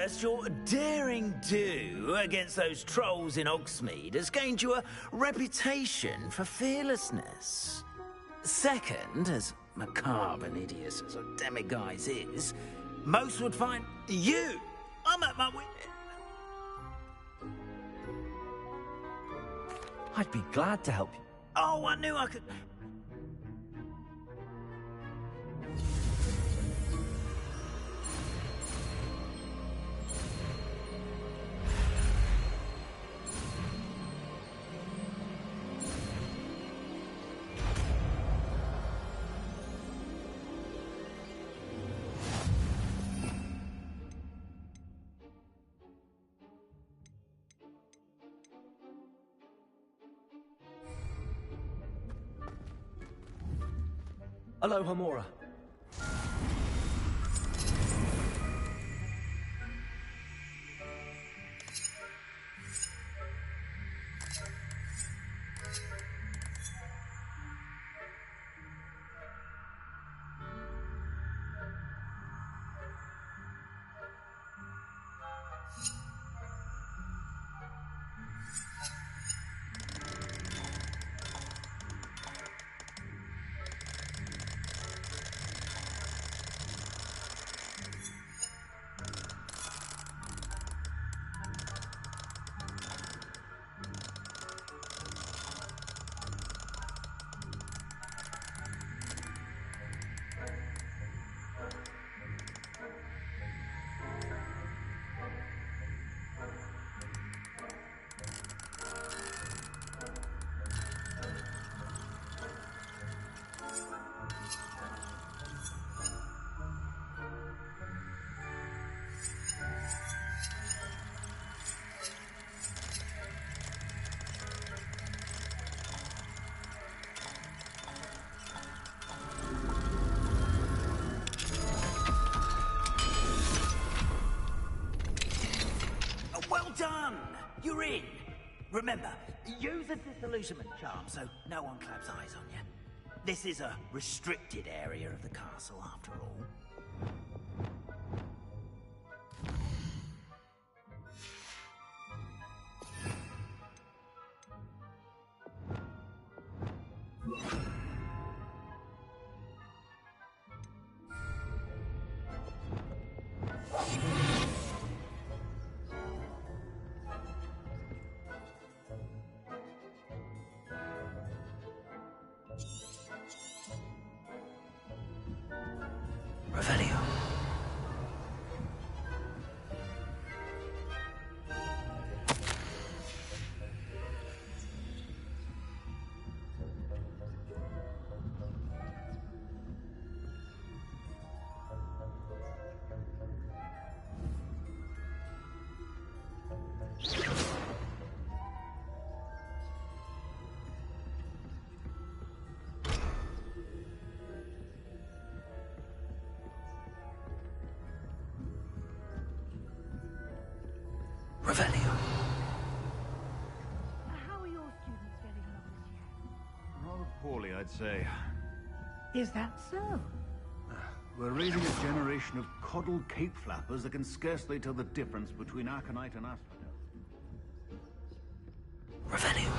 First, your daring do against those trolls in Hogsmeade has gained you a reputation for fearlessness. Second, as macabre and hideous as a demiguise is, most would find you. I'm at my wit. I'd be glad to help you. Oh, I knew I could. Hello, Hamora. Done! You're in! Remember, use the disillusionment charm so no one claps eyes on you. This is a restricted area of the castle, after all. Revelio. Revelio. How are your students getting along this year? Rather poorly, I'd say. Is that so? We're raising a generation of coddled cape flappers that can scarcely tell the difference between Aconite and Asphodel. Revelio.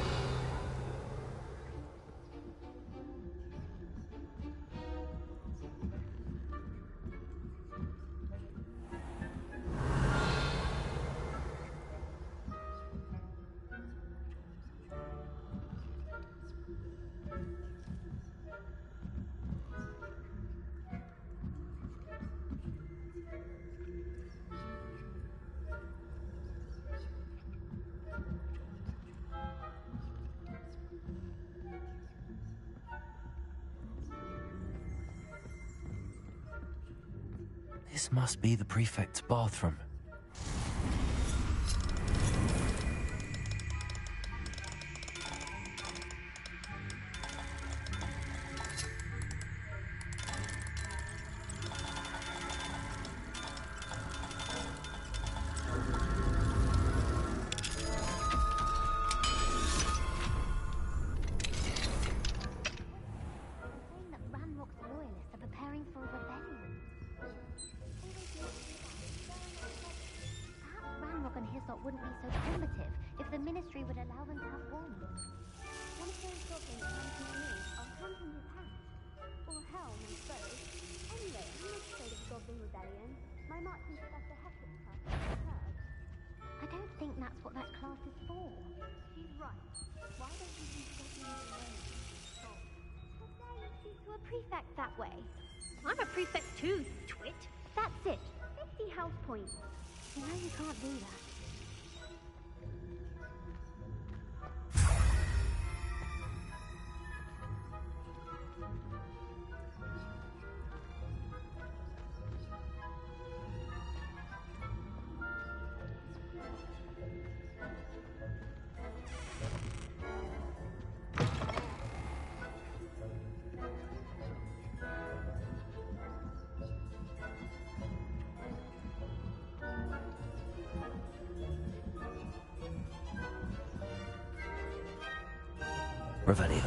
This must be the prefect's bathroom. Saying that Ranrock's loyalists are preparing for a rebellion. Aerosol wouldn't be so primitive if the Ministry would allow them to have wands. One of those goblins hunting me, I'll hunt in his hat. Or hell, I suppose. Anyway, I'm not afraid of Goblin Rebellion. My marching professor Hector's class is superb. I don't think that's what that class is for. She's right. Why don't you think goblins alone? How dare you speak to a prefect that way? I'm a prefect too, twit. That's it. 50 house points. You know you can't do that. Revelio.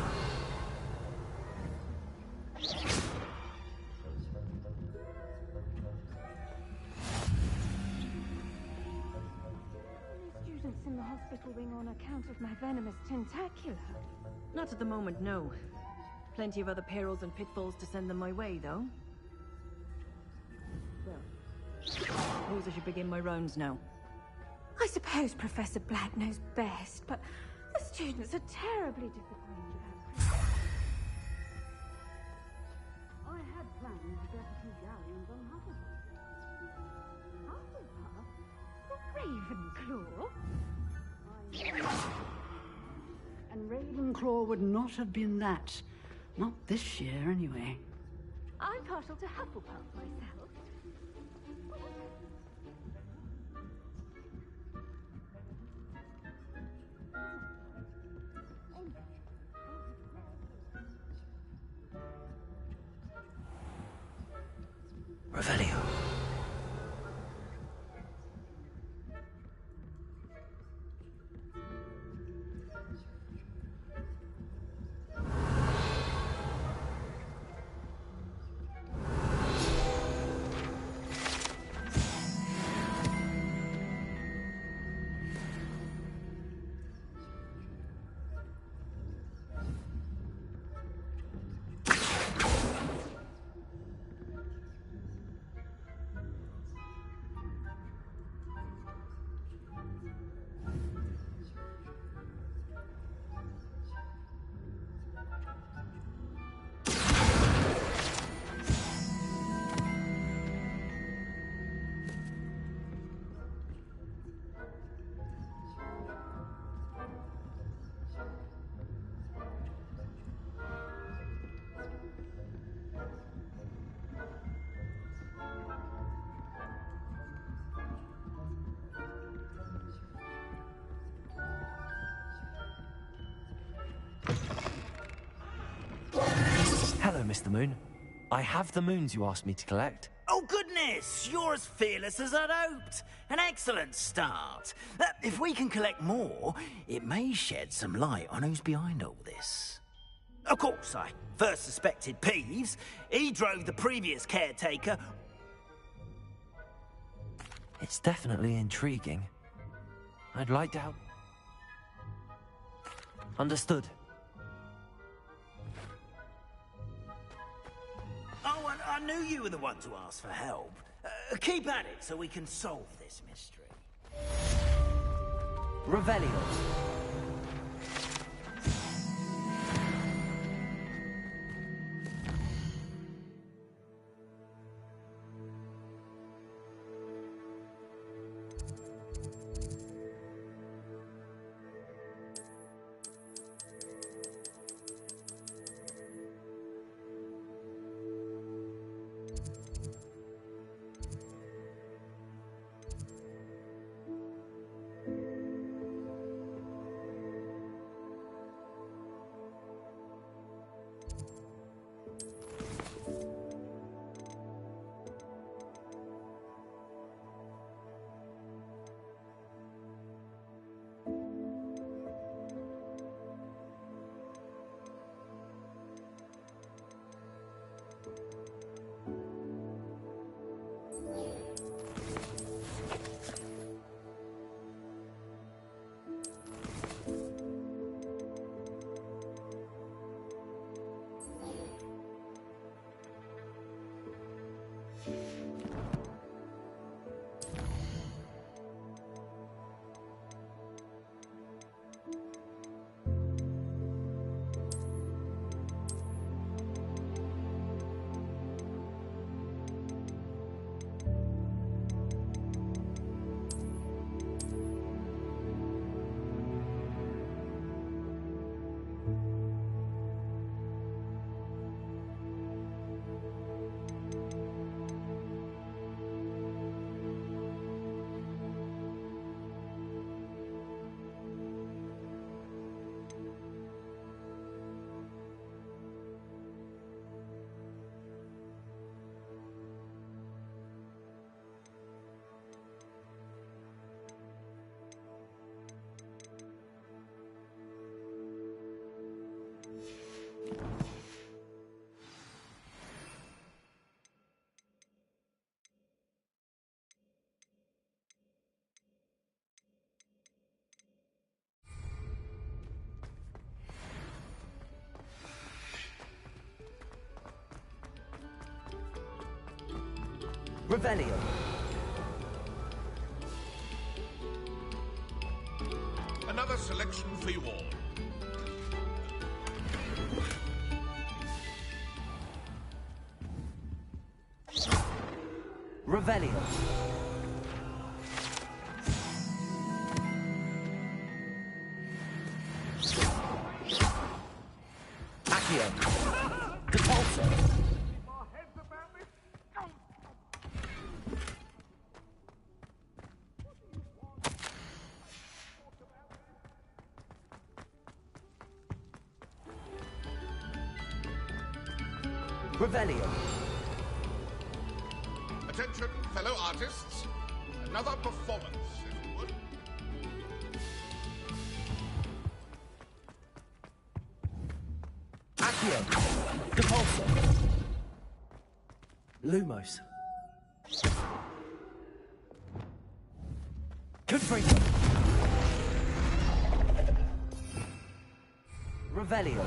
Students in the hospital wing on account of my venomous tentacular. Not at the moment, no. Plenty of other perils and pitfalls to send them my way, though. Well, suppose I should begin my rounds now. I suppose Professor Black knows best, but the students are terribly disappointed about Christmas. I had planned to get a few galleons on Hufflepuff. Hufflepuff? Ravenclaw? And Ravenclaw would not have been that. Not this year, anyway. I'm partial to Hufflepuff myself. Revelio. Hello, Mr. Moon. I have the moons you asked me to collect. Oh, goodness! You're as fearless as I'd hoped. An excellent start. If we can collect more, it may shed some light on who's behind all this. Of course, I first suspected Peeves. He drove the previous caretaker. It's definitely intriguing. I'd like to help. Understood. Oh, I knew you were the one to ask for help. Keep at it so we can solve this mystery. Revelio. Revelio. Another selection for you all. Revelio. Accio. Depulso. Revelio. Attention, fellow artists. Another performance, if you would. Accio. Depulso. Lumos. Confringo. Revelio.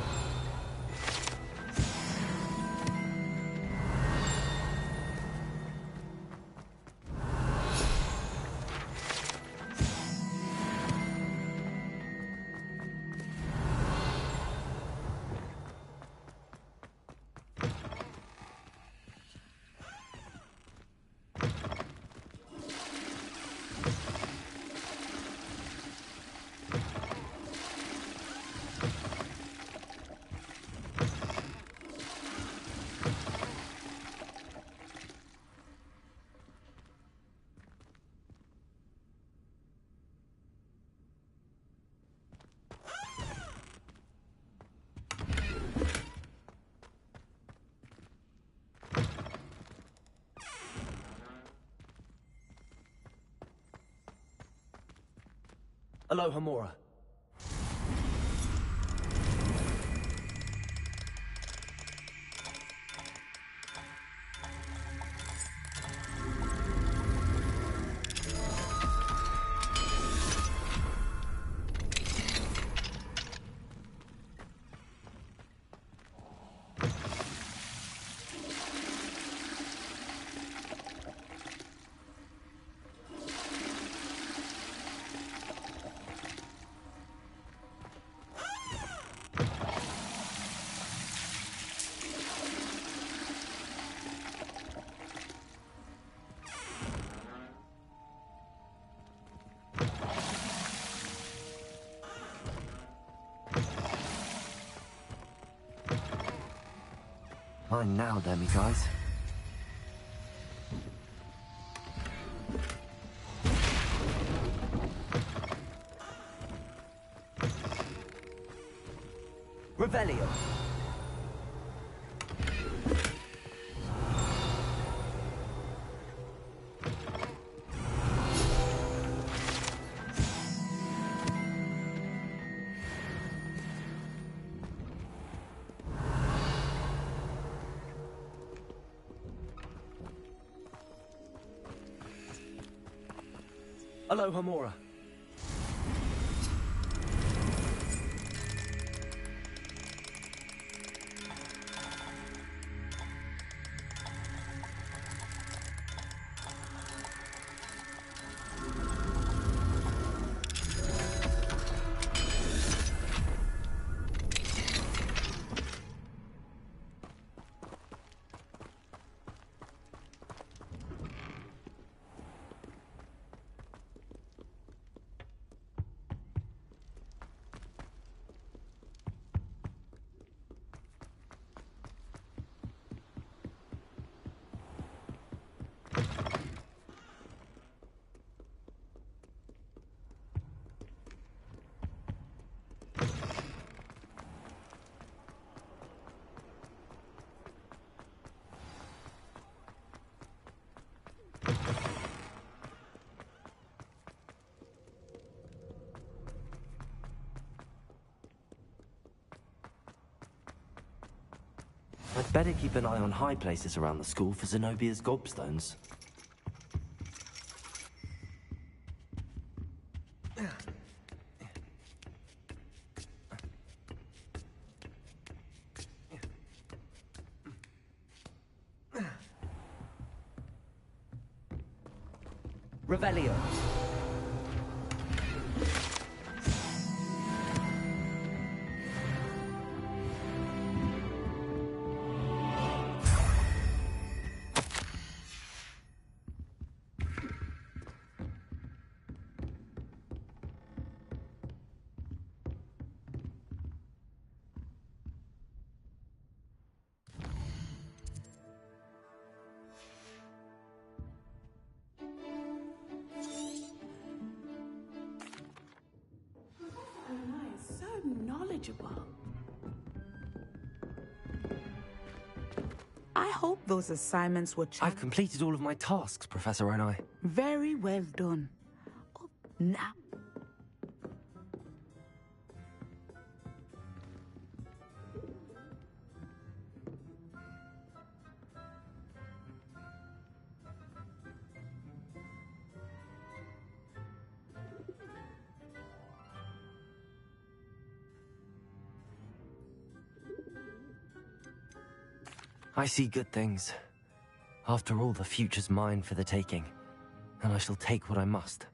Alohomora. Mine now, then, me guys. Revelio. Alohomora. I'd better keep an eye on high places around the school for Zenobia's gobstones. Revelio. So knowledgeable. I hope those assignments were I've completed all of my tasks, Professor Onai. very well done. Oh, now. I see good things. After all, the future's mine for the taking, and I shall take what I must.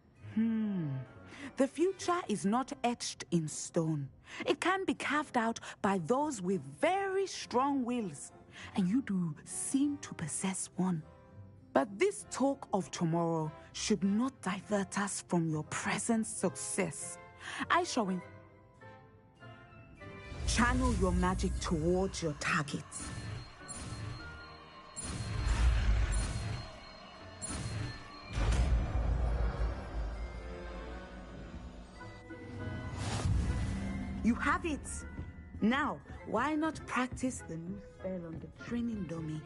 The future is not etched in stone. It can be carved out by those with very strong wills, and you do seem to possess one. But this talk of tomorrow should not divert us from your present success. I shall channel your magic towards your targets. You have it! Now, why not practice the new spell on the training dummy?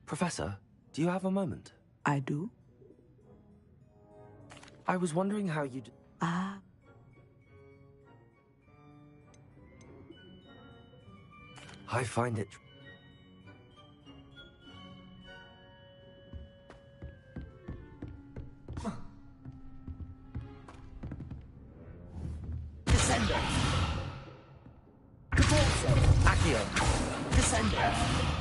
Professor, do you have a moment? I do? I was wondering how you'd... Ah. I find it... Descender. Caporzo. Accio. Descender.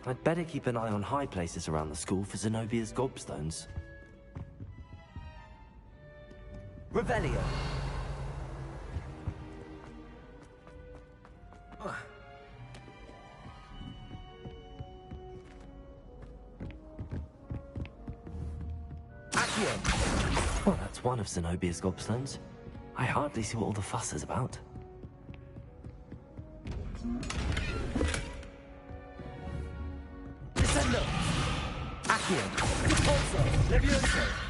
I'd better keep an eye on high places around the school for Zenobia's gobstones. Revelio. Accio. Well, that's one of Zenobia's gobstones. I hardly see what all the fuss is about. Descendo. Accio. Caporzo. Levioso.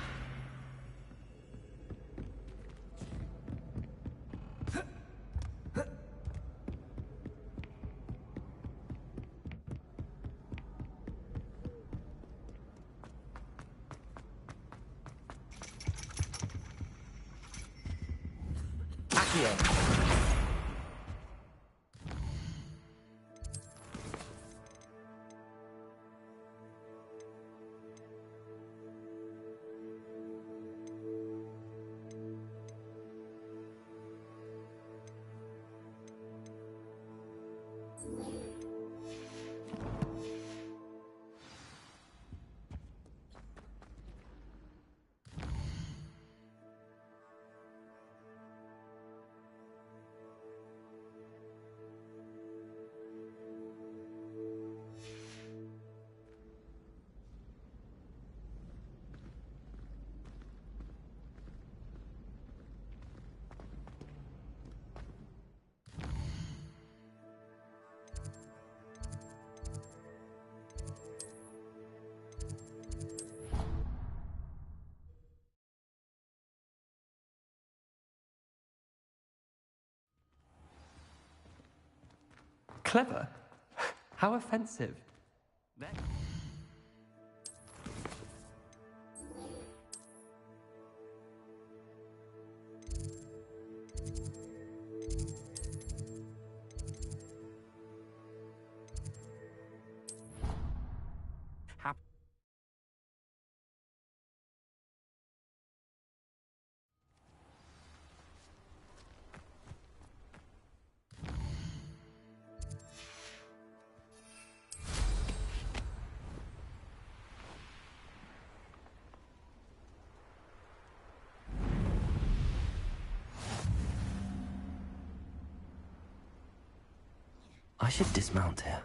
Clever? How offensive. I should dismount here.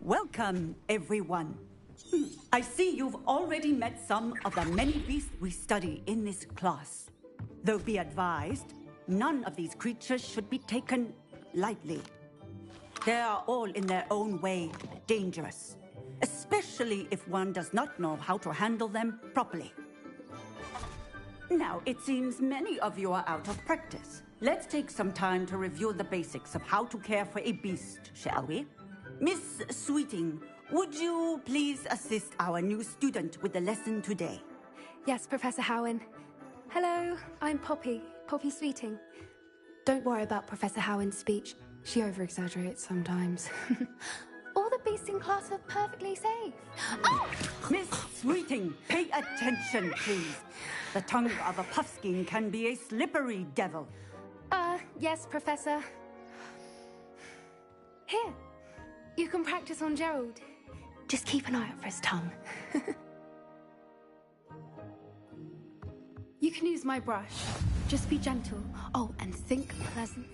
Welcome, everyone. I see you've already met some of the many beasts we study in this class. Though be advised, none of these creatures should be taken lightly. They are all in their own way dangerous, especially if one does not know how to handle them properly. Now, it seems many of you are out of practice. Let's take some time to review the basics of how to care for a beast, shall we? Miss Sweeting, would you please assist our new student with the lesson today? Yes, Professor Howen. Hello, I'm Poppy Sweeting. Don't worry about Professor Howen's speech. She over-exaggerates sometimes. All the beasts in class are perfectly safe. Oh! Miss Sweeting, pay attention, please. The tongue of a puffskein can be a slippery devil. Yes, Professor. Here, you can practice on Gerald. Just keep an eye out for his tongue. You can use my brush. Just be gentle. Oh, and think pleasant.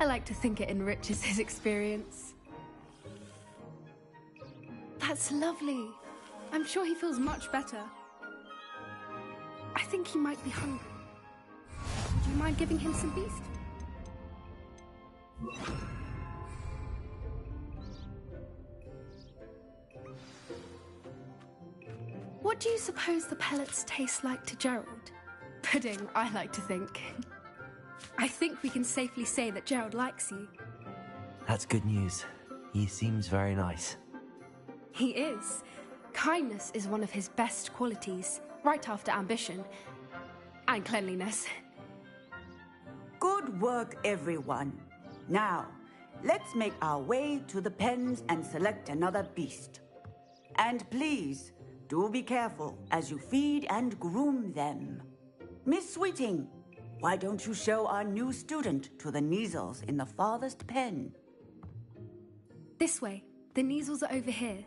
I like to think it enriches his experience. That's lovely. I'm sure he feels much better. I think he might be hungry. Would you mind giving him some beast? What do you suppose the pellets taste like to Gerald? Pudding, I like to think. I think we can safely say that Gerald likes you. That's good news. He seems very nice. He is. Kindness is one of his best qualities, right after ambition. And cleanliness. Good work, everyone. Now, let's make our way to the pens and select another beast. And please, do be careful as you feed and groom them. Miss Sweeting, why don't you show our new student to the Neasels in the farthest pen? This way. The Neasels are over here.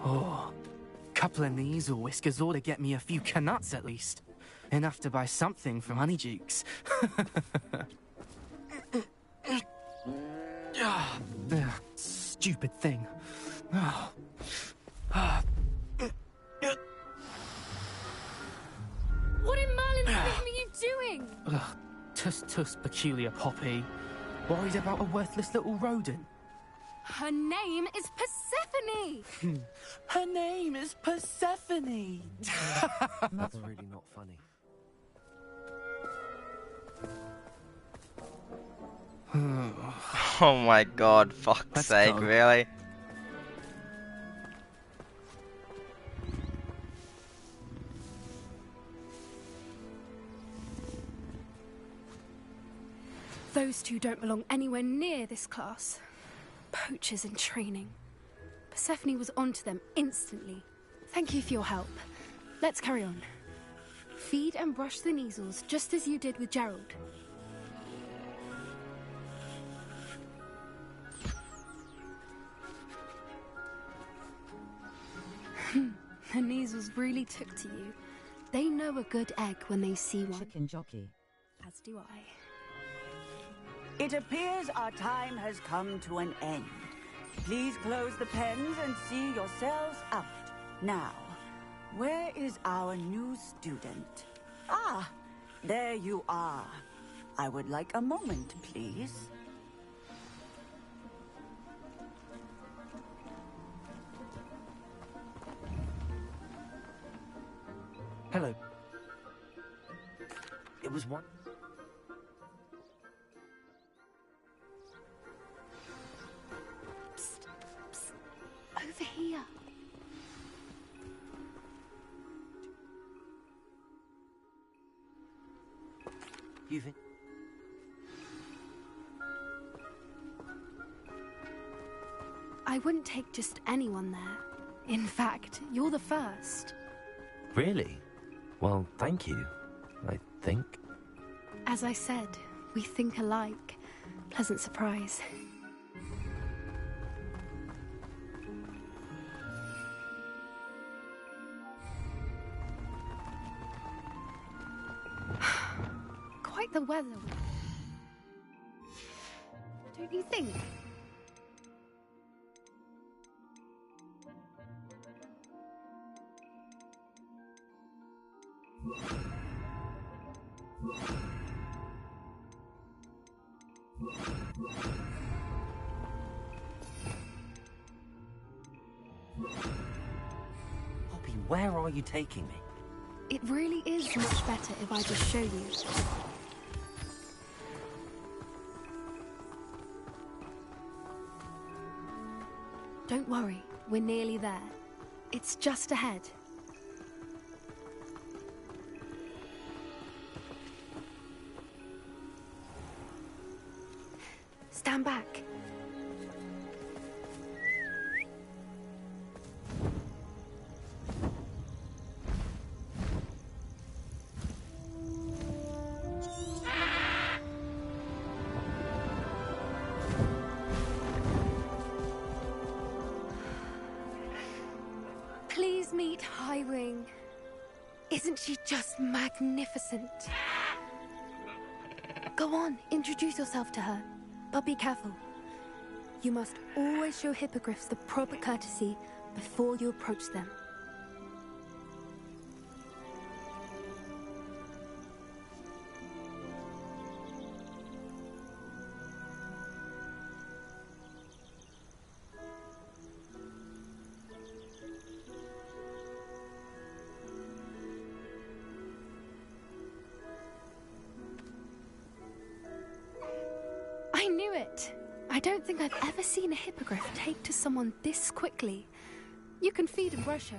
Oh, couple of Neasel whiskers ought to get me a few canuts at least. Enough to buy something from Honeydukes. Stupid thing. What in Merlin's name are you doing? Tuss, peculiar Poppy. Worried about a worthless little rodent. Her name is Persephone! Her name is Persephone! That's really not funny. Oh my god, fuck's sake, really? Those two don't belong anywhere near this class. Poachers in training. Persephone was onto them instantly. Thank you for your help. Let's carry on. Feed and brush the Neasels just as you did with Gerald. The Neasels really took to you. They know a good egg when they see one. Chicken jockey. As do I. It appears our time has come to an end. Please close the pens and see yourselves out. Now, where is our new student? Ah, there you are. I would like a moment, please. Hello. It was one... Psst, psst. Over here. You've... I wouldn't take just anyone there. In fact, you're the first. Really? Well, thank you, I think. As I said, we think alike. Pleasant surprise. Quite the weather. Don't you think? Poppy, where are you taking me? It really is much better if I just show you. Don't worry, we're nearly there. It's just ahead. Stand back. Please meet Highwing. Isn't she just magnificent? Go on, introduce yourself to her. But be careful. You must always show hippogriffs the proper courtesy before you approach them. I knew it! I don't think I've ever seen a hippogriff take to someone this quickly. You can feed and brush her.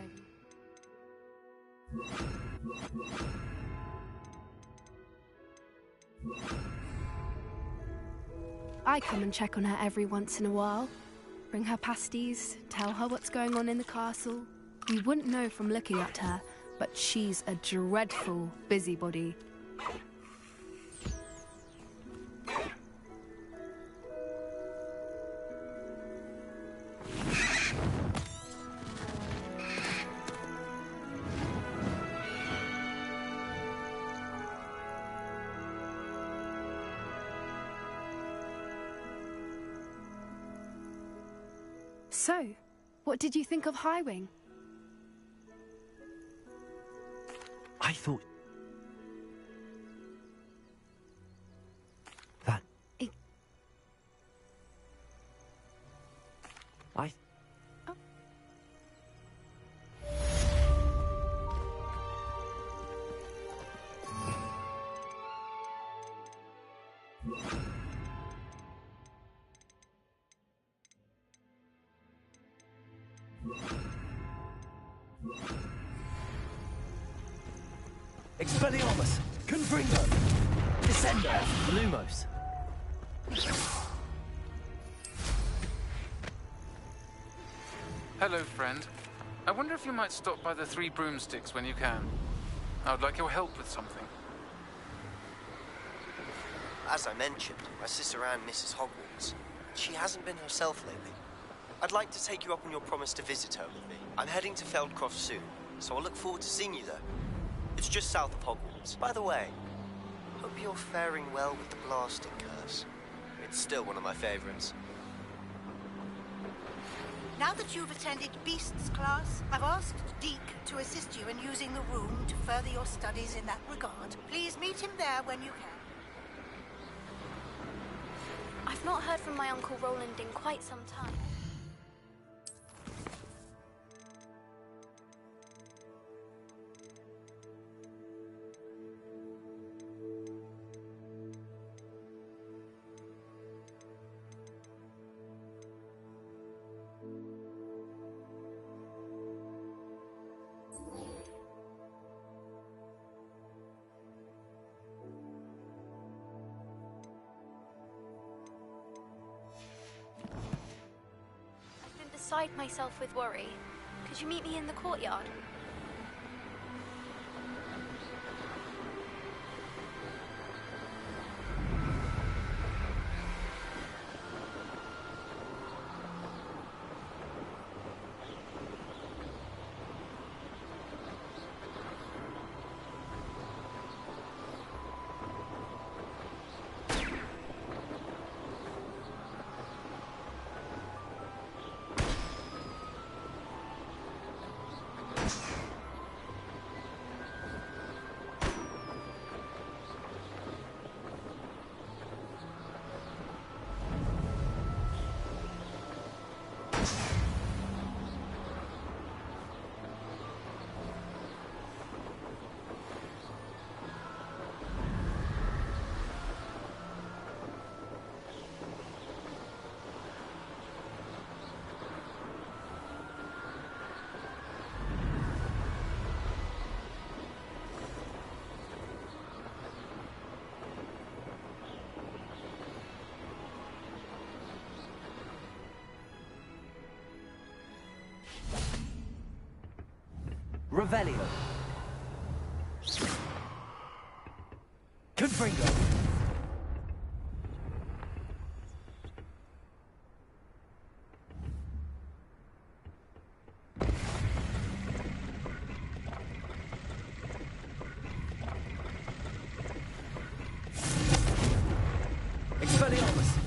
I come and check on her every once in a while. Bring her pasties, tell her what's going on in the castle. You wouldn't know from looking at her, but she's a dreadful busybody. So, what did you think of Highwing? I thought... that... I... Oh. Expelliarmus! Confringo! Descendo! Lumos! Hello, friend. I wonder if you might stop by the Three Broomsticks when you can. I would like your help with something. As I mentioned, my sister Anne misses Hogwarts. She hasn't been herself lately. I'd like to take you up on your promise to visit her with me. I'm heading to Feldcroft soon, so I'll look forward to seeing you there. It's just south of Hogwarts. By the way, hope you're faring well with the blasting curse. it's still one of my favorites. Now that you've attended Beasts class, I've asked Deke to assist you in using the room to further your studies in that regard. Please meet him there when you can. I've not heard from my Uncle Roland in quite some time. Beside myself with worry. Could you meet me in the courtyard? Revelio. Confringo. Expelliarmus.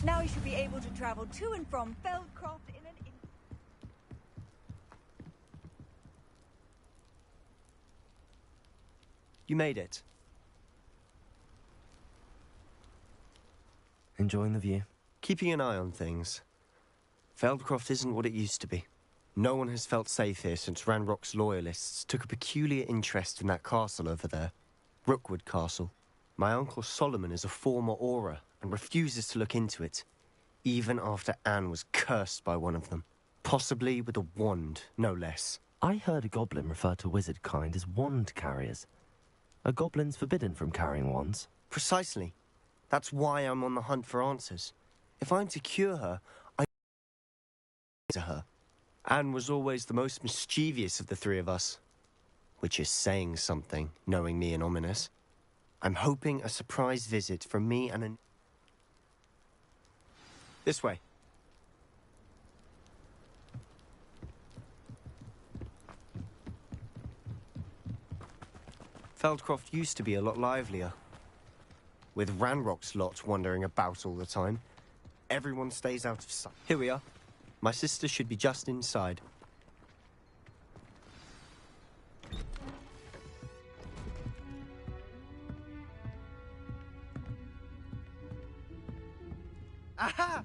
Now you should be able to travel to and from Feldcroft in an instant. You made it. Enjoying the view? Keeping an eye on things. Feldcroft isn't what it used to be. No one has felt safe here since Ranrock's loyalists took a peculiar interest in that castle over there. Rookwood Castle. My uncle Solomon is a former Auror and refuses to look into it, even after Anne was cursed by one of them. Possibly with a wand, no less. I heard a goblin refer to wizard kind as wand carriers. Are goblins forbidden from carrying wands? Precisely. That's why I'm on the hunt for answers. If I'm to cure her, I to her. Anne was always the most mischievous of the three of us. Which is saying something, knowing me and Ominous. I'm hoping a surprise visit from me and an... This way. Feldcroft used to be a lot livelier. With Ranrock's lot wandering about all the time, everyone stays out of sight. Here we are. My sister should be just inside. Aha!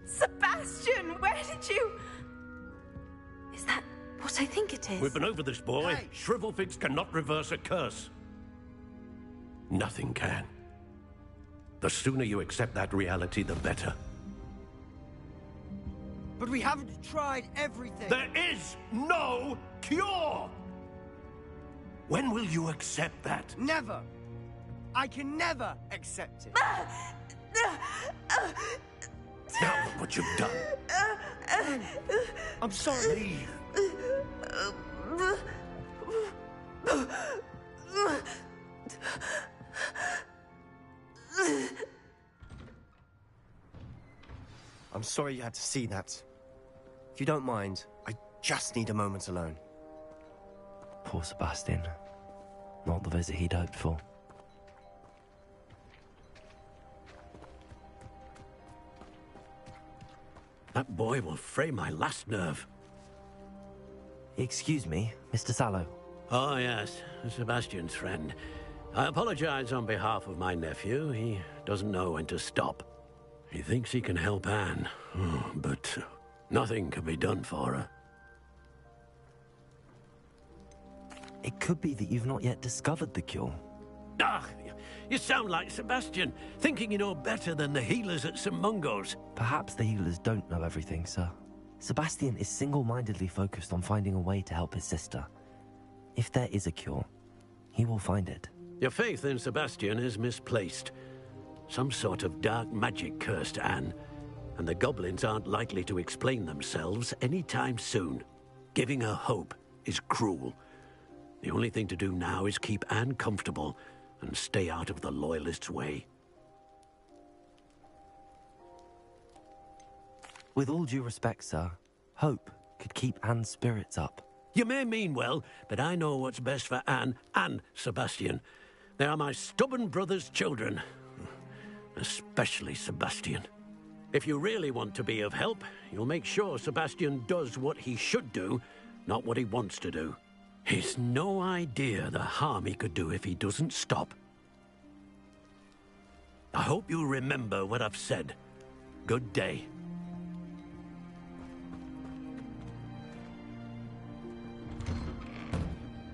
Sebastian, where did you... Is that what I think it is? We've been over this, boy. Hey. Shrivelfigs cannot reverse a curse. Nothing can. The sooner you accept that reality, the better. But we haven't tried everything. There is no cure! When will you accept that? Never! I can never accept it. Now look what you've done. I'm sorry. Leave. I'm sorry you had to see that. If you don't mind, I just need a moment alone. Poor Sebastian. Not the visit he'd hoped for. That boy will fray my last nerve. Excuse me, Mr. Sallow. Oh, yes, Sebastian's friend. I apologize on behalf of my nephew. He doesn't know when to stop. He thinks he can help Anne, but nothing can be done for her. It could be that you've not yet discovered the cure. Ah, you sound like Sebastian, thinking you know better than the healers at St. Mungo's. Perhaps the healers don't know everything, sir. Sebastian is single-mindedly focused on finding a way to help his sister. If there is a cure, he will find it. Your faith in Sebastian is misplaced. Some sort of dark magic cursed Anne, and the goblins aren't likely to explain themselves anytime soon. Giving her hope is cruel. The only thing to do now is keep Anne comfortable and stay out of the Loyalists' way. With all due respect, sir, hope could keep Anne's spirits up. You may mean well, but I know what's best for Anne and Sebastian. They are my stubborn brother's children. Especially Sebastian. If you really want to be of help, you'll make sure Sebastian does what he should do, not what he wants to do. He's no idea the harm he could do if he doesn't stop. I hope you remember what I've said. Good day.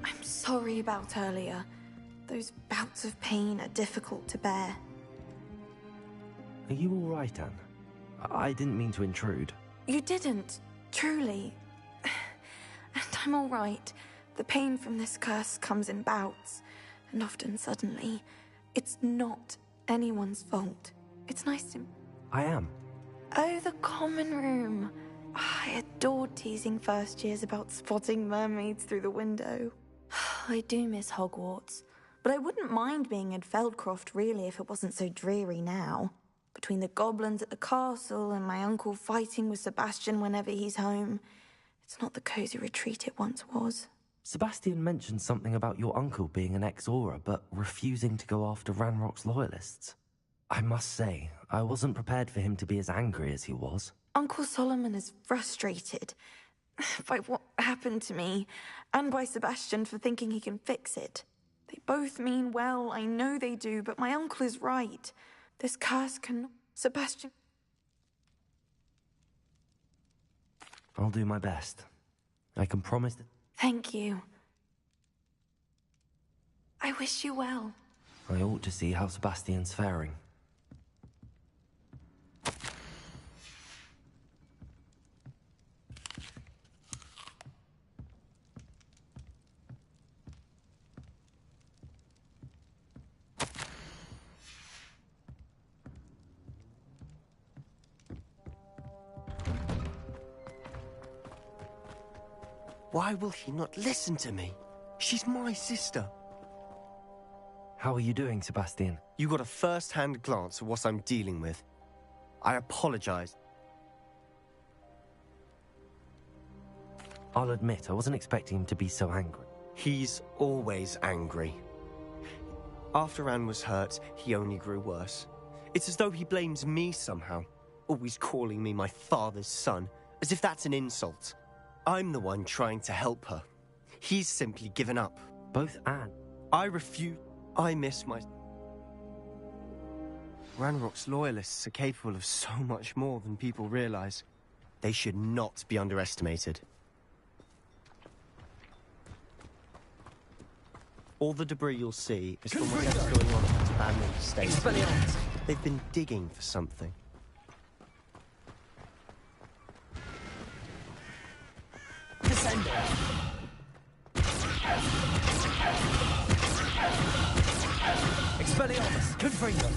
I'm sorry about earlier. Those bouts of pain are difficult to bear. Are you all right, Anne? I didn't mean to intrude. You didn't, truly. And I'm all right. The pain from this curse comes in bouts, and often suddenly. It's not anyone's fault. It's nice to... I am. Oh, the common room. I adored teasing first years about spotting mermaids through the window. I do miss Hogwarts, but I wouldn't mind being in Feldcroft really if it wasn't so dreary now. Between the goblins at the castle and my uncle fighting with Sebastian whenever he's home, it's not the cozy retreat it once was. Sebastian mentioned something about your uncle being an ex-Auror, but refusing to go after Ranrock's loyalists. I must say, I wasn't prepared for him to be as angry as he was. Uncle Solomon is frustrated by what happened to me, and by Sebastian for thinking he can fix it. They both mean well, I know they do, but my uncle is right. This curse can... Sebastian... I'll do my best. I can promise that... Thank you. I wish you well. I ought to see how Sebastian's faring. Why will he not listen to me? She's my sister. How are you doing, Sebastian? You got a first-hand glance at what I'm dealing with. I apologize. I'll admit, I wasn't expecting him to be so angry. He's always angry. After Anne was hurt, he only grew worse. It's as though he blames me somehow, always calling me my father's son, as if that's an insult. I'm the one trying to help her. He's simply given up. Both Anne... I refuse. I miss my... Ranrock's loyalists are capable of so much more than people realize. They should not be underestimated. All the debris you'll see is from whatever's going on at the abandoned estate. They've been digging for something. Expelliarmus, Confringo.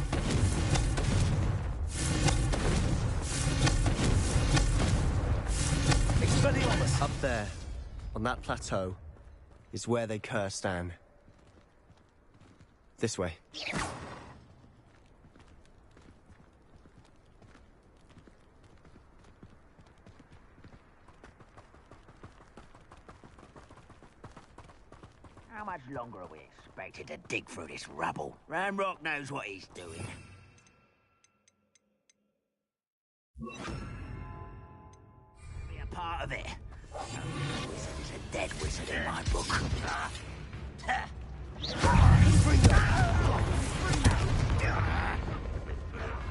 Expelliarmus. Up there, on that plateau, is where they cursed Anne. This way. How much longer are we expected to dig through this rubble? Ranrock knows what he's doing. Be a part of it. No wizard is a dead wizard in my book.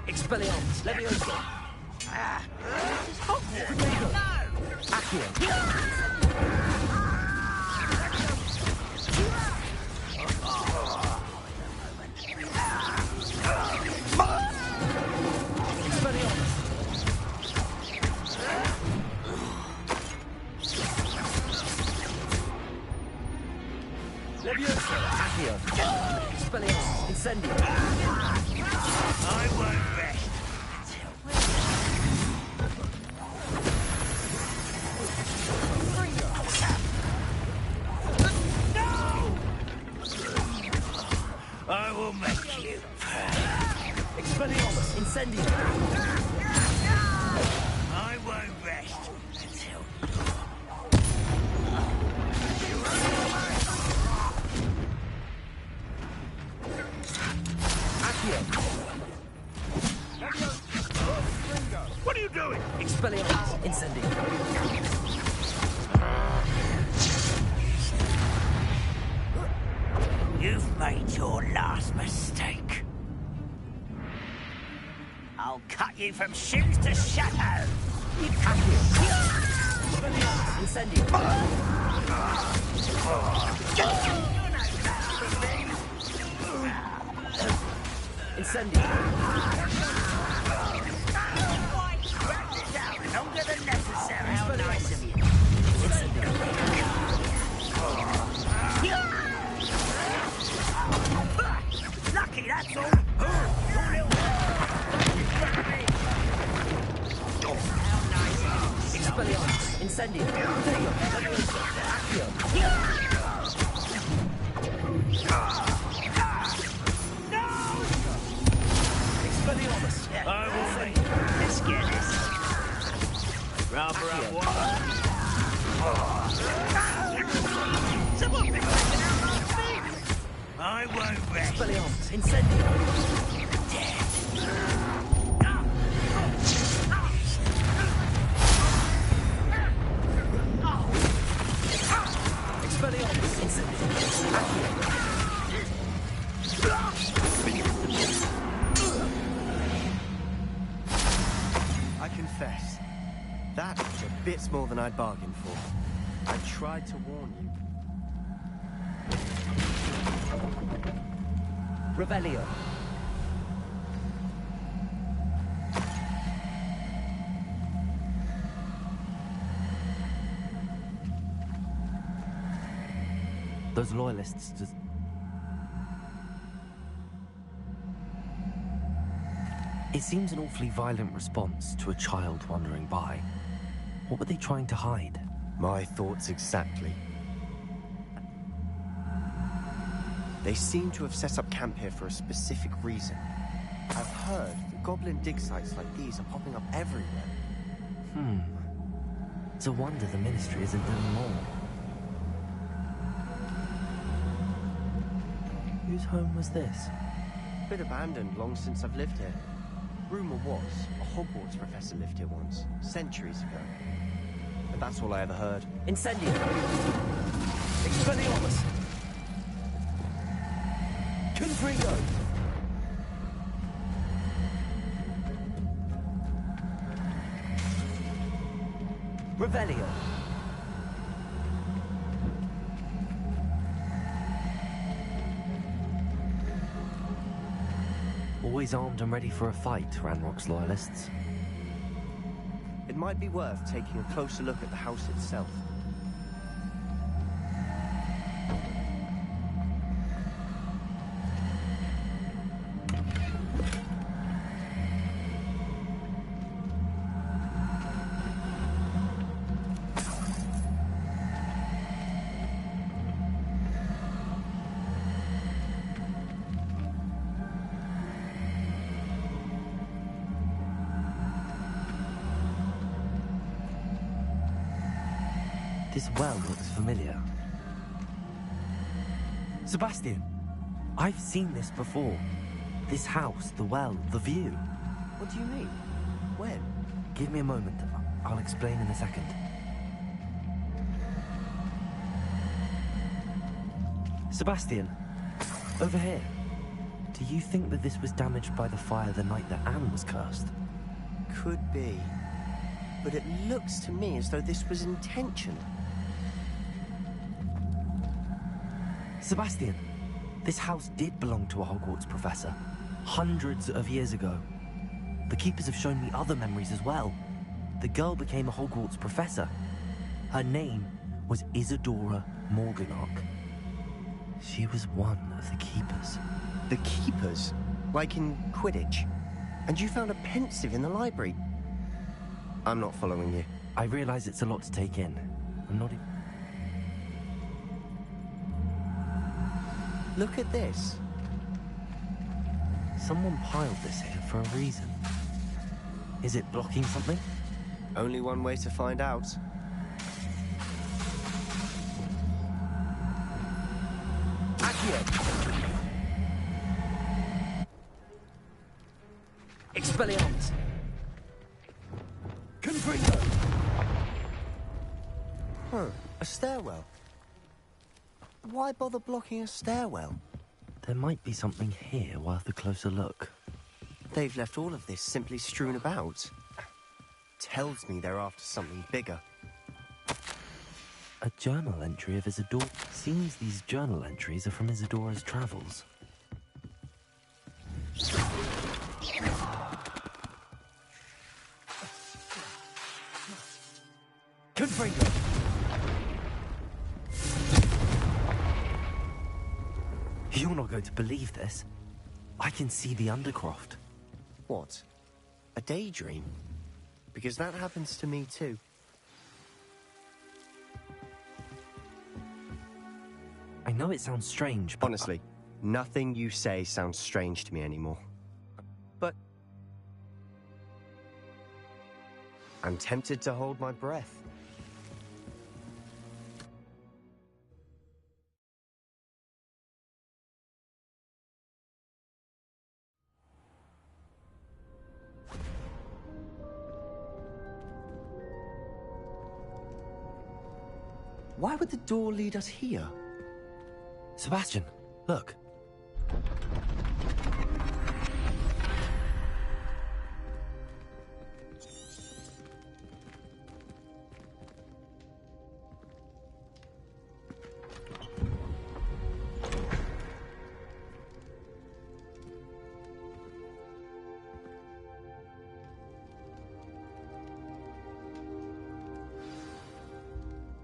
Expelliarmus, Leviosa. This is Hogwarts. No! Accio. Leviosa, Accio. Expelliarmus, Incendio. I won't rest. I will make you. Expelliarmus, Incendio. I won't rest until... What are you doing? Expelliarmus, Incendio. You've made your last mistake. I'll cut you from shoes to shadow. Incendio. Incendio. Longer than necessary. How nice of you. Lucky, that's all. Expelliarmus, Incendio. Accio. Expelliarmus. I will wait. Let's get this. Rather up what? Someone been taking out my feet. I won't rest. Expelliarmus, Incendio. Dead. bit's more than I'd bargained for. I tried to warn you. Revelio. Those loyalists just... It seems an awfully violent response to a child wandering by. What were they trying to hide? My thoughts exactly. They seem to have set up camp here for a specific reason. I've heard that goblin dig sites like these are popping up everywhere. It's a wonder the Ministry isn't doing more. Whose home was this? Bit abandoned long since I've lived here. Rumour was, a Hogwarts professor lived here once, centuries ago. But that's all I ever heard. Incendio! Expelliarmus! Confringo! Revelio! Always armed and ready for a fight, Ranrock's loyalists. It might be worth taking a closer look at the house itself. This well looks familiar. Sebastian, I've seen this before. This house, the well, the view. What do you mean? When? Give me a moment. I'll explain in a second. Sebastian, over here. Do you think that this was damaged by the fire the night that Anne was cursed? Could be. But it looks to me as though this was intentional. Sebastian, this house did belong to a Hogwarts professor, hundreds of years ago. The Keepers have shown me other memories as well. The girl became a Hogwarts professor. Her name was Isadora Morganach. She was one of the Keepers. The Keepers? Like in Quidditch? And you found a pensive in the library? I'm not following you. I realize it's a lot to take in. I'm not even... Look at this. Someone piled this here for a reason. Is it blocking something? Only one way to find out. Accio! Expelliarmus! Confringo! Huh, a stairwell. Why bother blocking a stairwell? There might be something here worth a closer look. They've left all of this simply strewn about. Tells me they're after something bigger. A journal entry of Isadora. Seems these journal entries are from Isadora's travels. Confringo! You're not going to believe this. I can see the Undercroft. What? A daydream? Because that happens to me too. I know it sounds strange, but... Honestly, nothing you say sounds strange to me anymore. But... I'm tempted to hold my breath. Why would the door lead us here? Sebastian, look.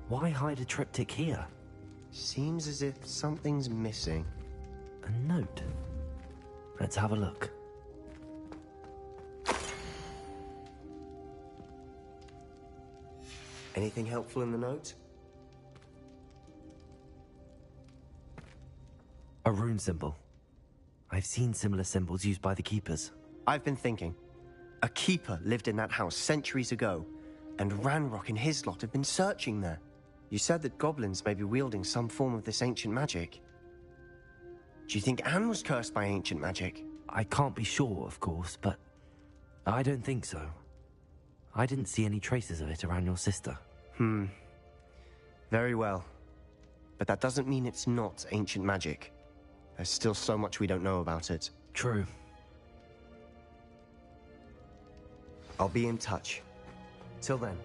Why hide a triptych here? Seems as if something's missing. A note. Let's have a look. Anything helpful in the note? A rune symbol. I've seen similar symbols used by the keepers. I've been thinking. A keeper lived in that house centuries ago, and Ranrock and his lot have been searching there. You said that goblins may be wielding some form of this ancient magic. Do you think Anne was cursed by ancient magic? I can't be sure, of course, but I don't think so. I didn't see any traces of it around your sister. Very well. But that doesn't mean it's not ancient magic. There's still so much we don't know about it. True. I'll be in touch. Till then.